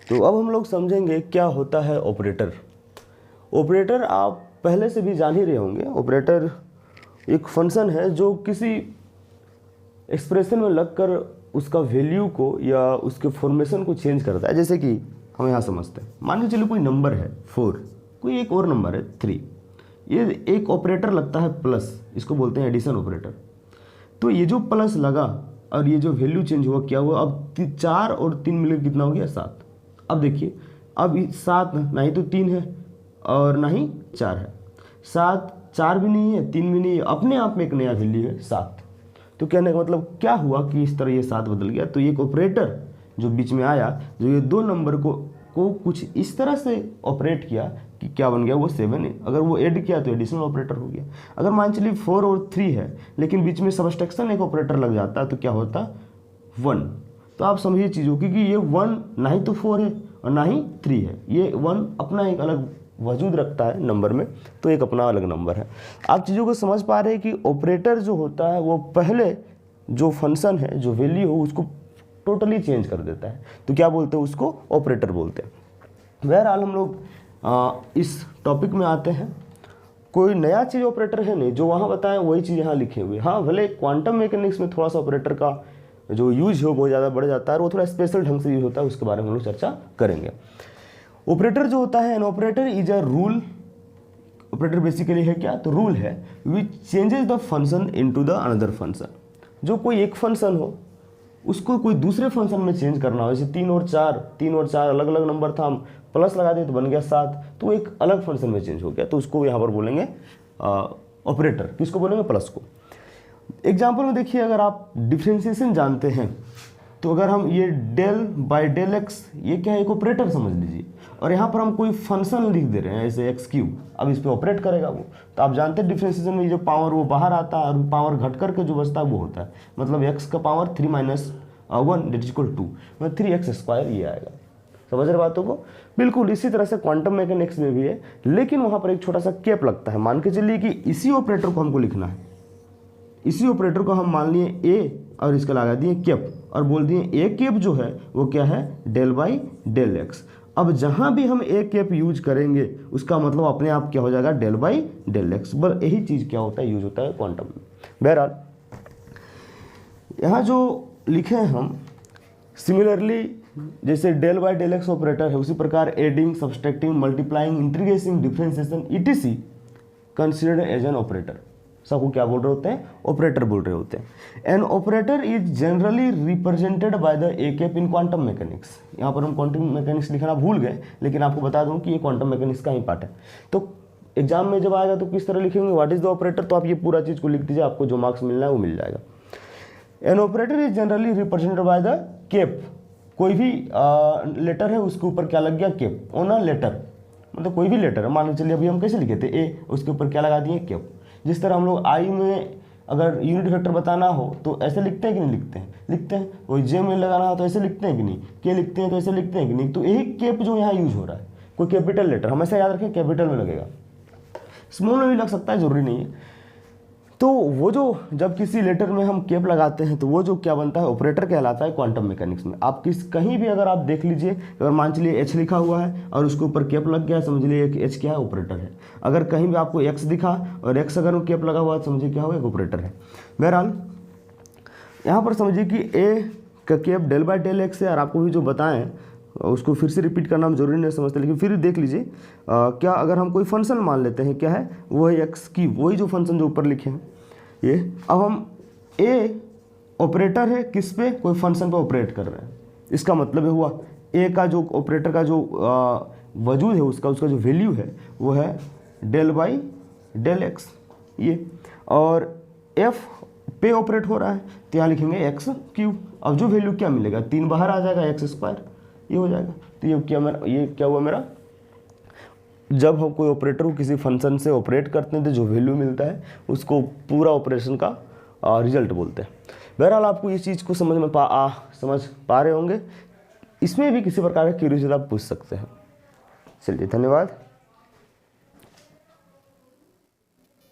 तो अब हम लोग समझेंगे क्या होता है ऑपरेटर। ऑपरेटर आप पहले से भी जान ही रहे होंगे। ऑपरेटर एक फंक्शन है जो किसी एक्सप्रेशन में लगकर उसका वैल्यू को या उसके फॉर्मेशन को चेंज करता है। जैसे कि हम यहाँ समझते हैं, मान के चलिए कोई नंबर है 4, कोई एक और नंबर है 3, ये एक ऑपरेटर लगता है प्लस, इसको बोलते हैं एडिशन ऑपरेटर। तो ये जो प्लस लगा और ये जो वैल्यू चेंज हुआ, क्या हुआ, अब 4 और 3 मिलकर कितना हो गया 7। अब देखिए, अब 7 ना ही तो 3 है और ना ही 4 है, 7 4 भी नहीं है, 3 भी नहीं है, अपने आप में एक नया वैल्यू है 7। तो कहने का मतलब क्या हुआ कि इस तरह ये 7 बदल गया। तो एक ऑपरेटर जो बीच में आया, जो ये दो नंबर को कुछ इस तरह से ऑपरेट किया कि क्या बन गया, वो 7 है। अगर वो ऐड किया तो एडिशनल ऑपरेटर हो गया। अगर मान चलिए 4 और 3 है लेकिन बीच में सबट्रैक्शन एक ऑपरेटर लग जाता है तो क्या होता, 1। तो आप समझिए चीज़ों की कि ये 1 ना ही तो 4 है और ना ही 3 है, ये 1 अपना एक अलग वजूद रखता है नंबर में, तो एक अपना अलग नंबर है। आप चीज़ों को समझ पा रहे हैं कि ऑपरेटर जो होता है वो पहले जो फंक्शन है, जो वैल्यू हो, उसको टोटली चेंज कर देता है। तो क्या बोलते हैं, उसको ऑपरेटर बोलते हैं। बहरहाल हम लोग इस टॉपिक में आते हैं। कोई नया चीज़ ऑपरेटर है नहीं, जो वहाँ बताएं वही चीज़ यहाँ लिखे हुए। हाँ, भले क्वांटम मैकेनिक्स में थोड़ा सा ऑपरेटर का जो यूज हो बहुत ज़्यादा बढ़ जाता है और वो थोड़ा स्पेशल ढंग से यूज होता है, उसके बारे में हम लोग चर्चा करेंगे। ऑपरेटर जो होता है, an operator is a rule. Operator basically है क्या, तो रूल है विच changes the function into the another function. जो कोई एक फंक्शन हो उसको कोई दूसरे फंक्शन में चेंज करना हो, जैसे 3 और 4 अलग अलग नंबर था, हम प्लस लगा दिए तो बन गया 7, तो एक अलग फंक्शन में चेंज हो गया, तो उसको यहाँ पर बोलेंगे ऑपरेटर। किसको बोलेंगे, प्लस को। एग्जाम्पल में देखिए, अगर आप डिफ्रेंशिएशन जानते हैं तो अगर हम ये डेल बाय डेल एक्स, ये क्या है, एक ऑपरेटर समझ लीजिए, और यहाँ पर हम कोई फंक्शन लिख दे रहे हैं जैसे x3, अब इस पर ऑपरेट करेगा वो। तो आप जानते हैं डिफ्रेंशिएशन में जो पावर वो बाहर आता है और पावर घट करके जो बचता है वो होता है, मतलब x का power 3 - 1 that is equal to 3x², ये आएगा। समझ रहे बातों को। बिल्कुल इसी तरह से क्वांटम मैकेनिक्स में भी है, लेकिन वहाँ पर एक छोटा सा कैप लगता है। मान के चलिए कि इसी ऑपरेटर को हमको लिखना है, इसी ऑपरेटर को हम मान लिए ए और इसका लगा दिए कैप और बोल दिए ए कैप जो है वो क्या है, डेल बाई डेल एक्स। अब जहां भी हम ए कैप यूज करेंगे उसका मतलब अपने आप क्या हो जाएगा, डेल बाई डेल एक्स। बस यही चीज़ क्या होता है, यूज होता है क्वांटम में। बहरहाल यहाँ जो लिखे हैं हम, सिमिलरली जैसे del by del x operator है, उसी प्रकार adding, subtracting, multiplying, integrating, differentiation ETC considered as an operator. सबको क्या बोल रहे होते हैं, ऑपरेटर बोल रहे होते हैं। An operator is generally represented by the A cap in quantum mechanics. यहाँ पर हम क्वांटम मैकेनिक्स लिखना भूल गए, लेकिन आपको बता दूं कि ये क्वांटम मैकेनिक्स का ही पार्ट है। तो एग्जाम में जब आएगा तो किस तरह लिखेंगे, व्हाट इज द ऑपरेटर, तो आप ये पूरा चीज़ को लिख दीजिए, आपको जो मार्क्स मिलना है वो मिल जाएगा। An operator is generally represented by the cap. कोई भी लेटर है उसके ऊपर क्या लग गया, कैप ऑन अ लेटर, मतलब कोई भी लेटर है। मान लो चलिए अभी हम कैसे लिखे थे, ए, उसके ऊपर क्या लगा दिए, कैप। जिस तरह हम लोग आई में अगर यूनिट वेक्टर बताना हो तो ऐसे लिखते हैं कि नहीं लिखते हैं, लिखते हैं। कोई जे में लगाना हो तो ऐसे लिखते हैं कि नहीं, के लिखते हैं तो ऐसे लिखते हैं कि नहीं। तो यही कैप जो यहाँ यूज हो रहा है, कोई कैपिटल लेटर हमेशा याद रखें कैपिटल में लगेगा, स्मॉल में भी लग सकता है, जरूरी नहीं है। तो वो जो जब किसी लेटर में हम कैप लगाते हैं तो वो जो क्या बनता है, ऑपरेटर कहलाता है क्वांटम मैकेनिक्स में। आप कहीं भी अगर आप देख लीजिए, अगर मान चलिए एच लिखा हुआ है और उसके ऊपर कैप लग गया, समझ लीजिए कि एच क्या है, ऑपरेटर है। अगर कहीं भी आपको एक्स दिखा और एक्स अगर कैप लगा हुआ है, समझिए क्या हुआ, एक ऑपरेटर है। बहरहाल यहाँ पर समझिए कि ए का cap del by del x है, और आपको भी जो बताएं उसको फिर से रिपीट करना हम जरूरी नहीं समझते, लेकिन फिर देख लीजिए क्या अगर हम कोई फंक्शन मान लेते हैं, क्या है वो है x3, वही जो फंक्शन जो ऊपर लिखे हैं ये। अब हम ए ऑपरेटर है किस पे, कोई फंक्शन पे ऑपरेट कर रहे हैं, इसका मतलब है हुआ ए का जो ऑपरेटर का जो वजूद है उसका जो वैल्यू है वो है डेल बाई डेल एक्स ये, और एफ पे ऑपरेट हो रहा है तो यहाँ लिखेंगे x3। अब जो वैल्यू क्या मिलेगा, 3 बाहर आ जाएगा, x², ये हो जाएगा। तो ये क्या हुआ मेरा, जब हम कोई ऑपरेटर को किसी फंक्शन से ऑपरेट करते हैं तो जो वैल्यू मिलता है उसको पूरा ऑपरेशन का रिजल्ट बोलते हैं। बहरहाल आपको इस चीज़ को समझ पा रहे होंगे। इसमें भी किसी प्रकार का क्यूरियोसिटी आप पूछ सकते हैं। चलिए, धन्यवाद।